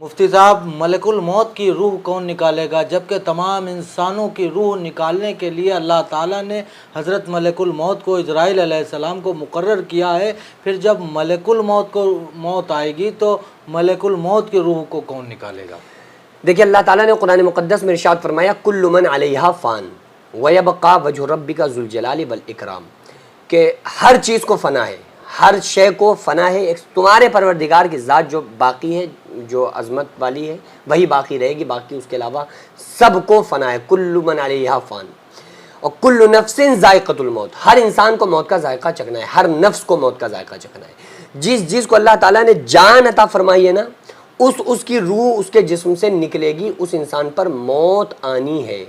مفتی صاحب، ملک الموت کی روح کون نکالے گا؟ جبکہ تمام انسانوں کی روح نکالنے کے لیے اللہ تعالیٰ نے حضرت ملک الموت کو، اسرائیل علیہ السلام کو مقرر کیا ہے۔ پھر جب ملک الموت کو موت آئے گی تو ملک الموت کی روح کو کون نکالے گا؟ دیکھیے اللہ تعالیٰ نے قرآن مقدس میں ارشاد فرمایا کل من علیہا فان ویبقا وجہ ربک ذو الجلال والاکرام، کہ ہر چیز کو فنا ہے، ہر شے کو فنا ہے، ایک تمہارے پروردگار کی ذات جو باقی ہے، جو عظمت والی ہے، وہی باقی رہے گی، باقی اس کے علاوہ سب کو فنا ہے۔ کل من علیہا فان اور کل نفس ذائقۃ الموت، ہر انسان کو موت کا ذائقہ چکھنا ہے، ہر نفس کو موت کا ذائقہ چکھنا ہے۔ جس کو اللہ تعالیٰ نے جان عطا فرمائی ہے نا، اس کی روح اس کے جسم سے نکلے گی، اس انسان پر موت آنی ہے۔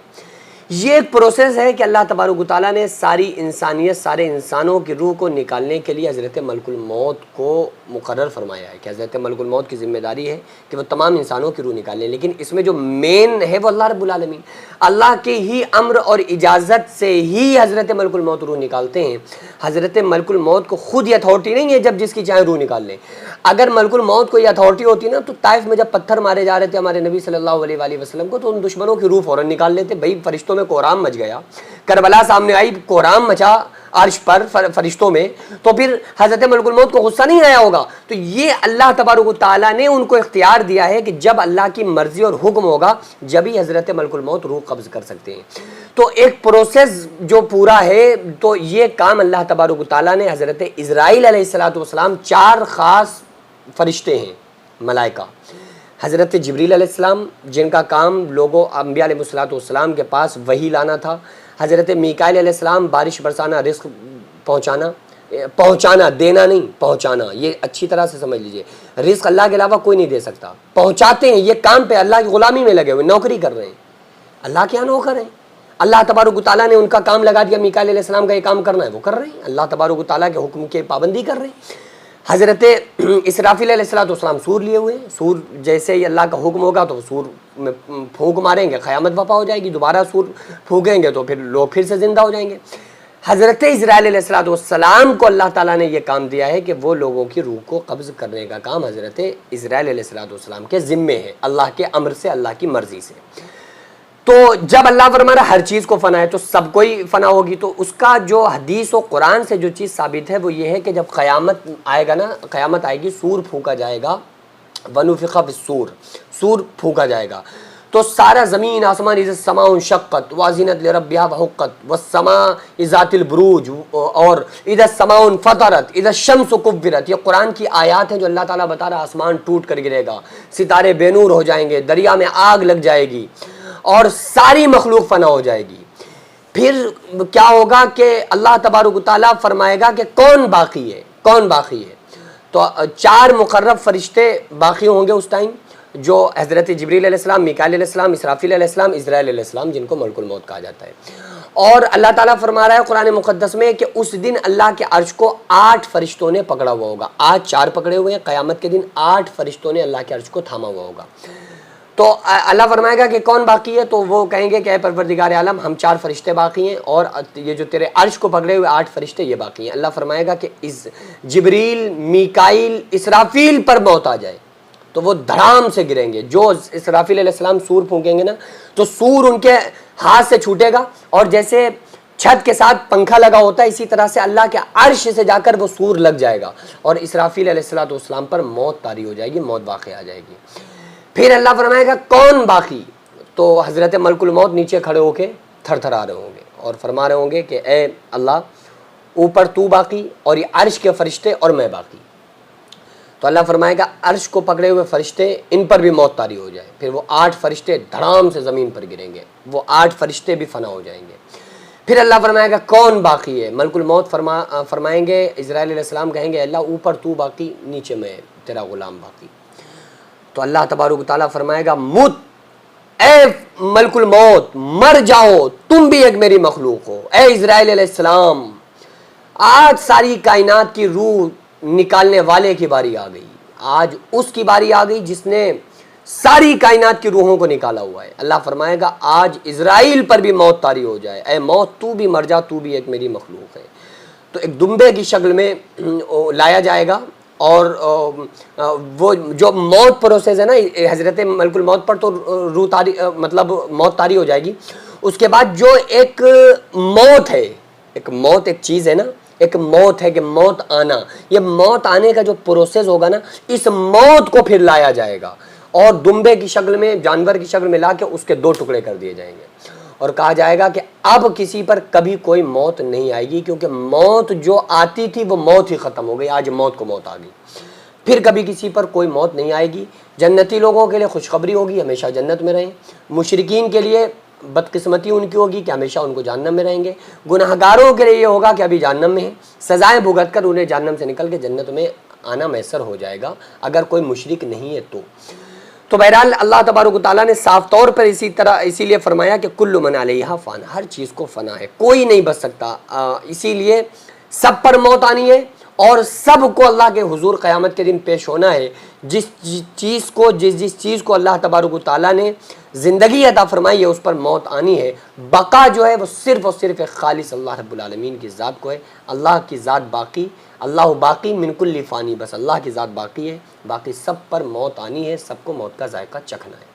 یہ ایک پروسیس ہے کہ اللہ تبارک و تعالیٰ نے ساری انسانیت، سارے انسانوں کی روح کو نکالنے کے لیے حضرت ملک الموت کو مقرر فرمایا ہے کہ حضرت ملک الموت کی ذمہ داری ہے کہ وہ تمام انسانوں کی روح نکالیں، لیکن اس میں جو مین ہے وہ اللہ رب العالمین، اللہ کے ہی امر اور اجازت سے ہی حضرت ملک الموت روح نکالتے ہیں۔ حضرت ملک الموت کو خود یہ اتھارٹی نہیں ہے جب جس کی چاہے روح نکال لیں۔ اگر ملک الموت کو یہ اتھارٹی ہوتی نا تو طائف میں جب پتھر مارے جا رہے تھے ہمارے نبی صلی اللہ علیہ وآلہ وسلم کو، تو ان دشمنوں کی روح فوراً نکال لیتے۔ بھائی فرشتوں میں کوہرام مچ گیا، کربلا سامنے آئی، کوہرام مچا عرش پر فرشتوں میں، تو پھر حضرت ملک الموت کو غصہ نہیں آیا ہوگا؟ تو یہ اللہ تبارک و تعالیٰ نے ان کو اختیار دیا ہے کہ جب اللہ کی مرضی اور حکم ہوگا جبھی حضرت ملک الموت روح قبض کر سکتے ہیں۔ تو ایک پروسیس جو پورا ہے، تو یہ کام اللہ تبارک و تعالیٰ نے حضرت اسرائیل علیہ السلام، 4 خاص فرشتے ہیں ملائکہ، حضرت جبریل علیہ السلام جن کا کام لوگوں انبیاء علیہ السلام کے پاس وحی لانا تھا، حضرت میکائیل علیہ السلام بارش برسانا، رزق پہنچانا، دینا نہیں پہنچانا، یہ اچھی طرح سے سمجھ لیجئے، رزق اللہ کے علاوہ کوئی نہیں دے سکتا، پہنچاتے ہیں، یہ کام پہ اللہ کی غلامی میں لگے ہوئے، نوکری کر رہے ہیں، اللہ کے یہاں نوکر ہیں۔ اللہ تبارک و تعالیٰ نے ان کا کام لگا دیا، میکائیل علیہ السلام کا یہ کام کرنا ہے وہ کر رہے ہیں، اللہ تبارک و تعالیٰ کے حکم کی پابندی کر رہے ہیں۔ حضرت اسرافیل علیہ السلام سور لیے ہوئے ہیں، سور جیسے ہی اللہ کا حکم ہوگا تو سور میں پھونک ماریں گے، قیامت وفا ہو جائے گی، دوبارہ سور پھونکیں گے تو پھر لوگ پھر سے زندہ ہو جائیں گے۔ حضرت اسرائیل علیہ السلام کو اللہ تعالیٰ نے یہ کام دیا ہے کہ وہ لوگوں کی روح کو قبض کرنے کا کام حضرت اسرائیل علیہ السلام کے ذمے ہے، اللہ کے امر سے، اللہ کی مرضی سے۔ تو جب اللہ فرما رہا ہر چیز کو فنا ہے تو سب کو ہی فنا ہوگی، تو اس کا جو حدیث و قرآن سے جو چیز ثابت ہے وہ یہ ہے کہ جب قیامت آئے گا نا، قیامت آئے گی، سور پھونکا جائے گا، وَنُفِخَ فِي الصُّورِ، سور پھونکا جائے گا، تو سارا زمین آسمان، اذا السماء انشقت وَأَذِنَتْ لِرَبِّهَا وَحُقَّتْ وَالسَّمَاءِ ذَاتِ الْبُرُوجِ اور اذا السماء انفطرت اذا الشمس كُوِّرَت، یہ قرآن کی آیات ہیں جو اللہ تعالیٰ بتا رہا آسمان ٹوٹ کر گرے گا، ستارے بے نور ہو جائیں گے، دریا میں آگ لگ جائے گی اور ساری مخلوق فنا ہو جائے گی۔ پھر کیا ہوگا کہ اللہ تبارک و تعالیٰ فرمائے گا کہ کون باقی ہے، کون باقی ہے؟ تو 4 مقرب فرشتے باقی ہوں گے اس ٹائم، جو حضرت جبریل علیہ السلام، میکائیل علیہ السلام، اسرافیل علیہ السلام، اسرائیل علیہ السلام، جن کو ملک الموت کہا جاتا ہے۔ اور اللہ تعالیٰ فرما رہا ہے قرآن مقدس میں کہ اس دن اللہ کے عرش کو 8 فرشتوں نے پکڑا ہوا ہوگا، آج 4 پکڑے ہوئے ہیں، قیامت کے دن 8 فرشتوں نے اللہ کے عرش کو تھاما ہوا ہوگا۔ تو اللہ فرمائے گا کہ کون باقی ہے؟ تو وہ کہیں گے کہ اے پروردگار عالم، ہم 4 فرشتے باقی ہیں، اور یہ جو تیرے عرش کو پکڑے ہوئے 8 فرشتے یہ باقی ہیں۔ اللہ فرمائے گا کہ اس جبریل، میکائیل، اسرافیل پر موت آ جائے تو وہ دھڑام سے گریں گے۔ جو اسرافیل علیہ السلام سور پھونکیں گے نا تو سور ان کے ہاتھ سے چھوٹے گا، اور جیسے چھت کے ساتھ پنکھا لگا ہوتا ہے اسی طرح سے اللہ کے عرش سے جا کر وہ سور لگ جائے گا، اور اسرافیل علیہ السلام پر موت طاری ہو جائے گی، موت واقع آ جائے گی۔ پھر اللہ فرمائے گا کون باقی؟ تو حضرت ملک الموت نیچے کھڑے ہو کے تھر تھر آ رہے ہوں گے اور فرما رہے ہوں گے کہ اے اللہ، اوپر تو باقی اور یہ عرش کے فرشتے اور میں باقی۔ تو اللہ فرمائے گا عرش کو پکڑے ہوئے فرشتے، ان پر بھی موت طاری ہو جائے، پھر وہ 8 فرشتے دھڑام سے زمین پر گریں گے، وہ 8 فرشتے بھی فنا ہو جائیں گے۔ پھر اللہ فرمائے گا کون باقی ہے؟ ملک الموت فرمائیں گے، اسرائیل علیہ السلام کہیں گے اللہ اوپر تو باقی، نیچے میں تیرا غلام باقی۔ تو اللہ تبارک و تعالیٰ فرمائے گا موت، اے ملک الموت مر جاؤ، تم بھی ایک میری مخلوق ہو۔ اے اسرائیل علیہ السلام، آج ساری کائنات کی روح نکالنے والے کی باری آ گئی، آج اس کی باری آ گئی جس نے ساری کائنات کی روحوں کو نکالا ہوا ہے۔ اللہ فرمائے گا آج اسرائیل پر بھی موت طاری ہو جائے، اے موت تو بھی مر جا، تو بھی ایک میری مخلوق ہے۔ تو ایک دمبے کی شکل میں لایا جائے گا اور وہ جو موت پروسیس ہے نا حضرت ملک الموت پر تو روح طاری مطلب موت طاری ہو جائے گی. اس کے بعد جو ایک موت ہے, ایک موت ایک چیز ہے نا, ایک موت ہے کہ موت آنا, یہ موت آنے کا جو پروسیس ہوگا نا, اس موت کو پھر لایا جائے گا اور دمبے کی شکل میں, جانور کی شکل میں لا کے اس کے 2 ٹکڑے کر دیے جائیں گے اور کہا جائے گا کہ اب کسی پر کبھی کوئی موت نہیں آئے گی, کیونکہ موت جو آتی تھی وہ موت ہی ختم ہو گئی, آج موت کو موت آ گئی, پھر کبھی کسی پر کوئی موت نہیں آئے گی. جنتی لوگوں کے لیے خوشخبری ہوگی, ہمیشہ جنت میں رہیں. مشرکین کے لیے بدقسمتی ان کی ہوگی کہ ہمیشہ ان کو جہنم میں رہیں گے. گناہگاروں کے لیے یہ ہوگا کہ ابھی جہنم میں ہیں, سزائیں بھگت کر انہیں جہنم سے نکل کے جنت میں آنا میسر ہو جائے گا اگر کوئی مشرک نہیں ہے تو بہرحال اللہ تبارک و تعالیٰ نے صاف طور پر اسی لیے فرمایا کہ کل من علیہا فان, ہر چیز کو فنا ہے, کوئی نہیں بچ سکتا. اسی لیے سب پر موت آنی ہے اور سب کو اللہ کے حضور قیامت کے دن پیش ہونا ہے. جس چیز کو اللہ تبارک و تعالیٰ نے زندگی عطا فرمائی ہے اس پر موت آنی ہے. بقا جو ہے وہ صرف اور صرف ایک خالص اللہ رب العالمین کی ذات کو ہے. اللہ کی ذات باقی, اللہ باقی من کل فانی, بس اللہ کی ذات باقی ہے, باقی سب پر موت آنی ہے, سب کو موت کا ذائقہ چکھنا ہے.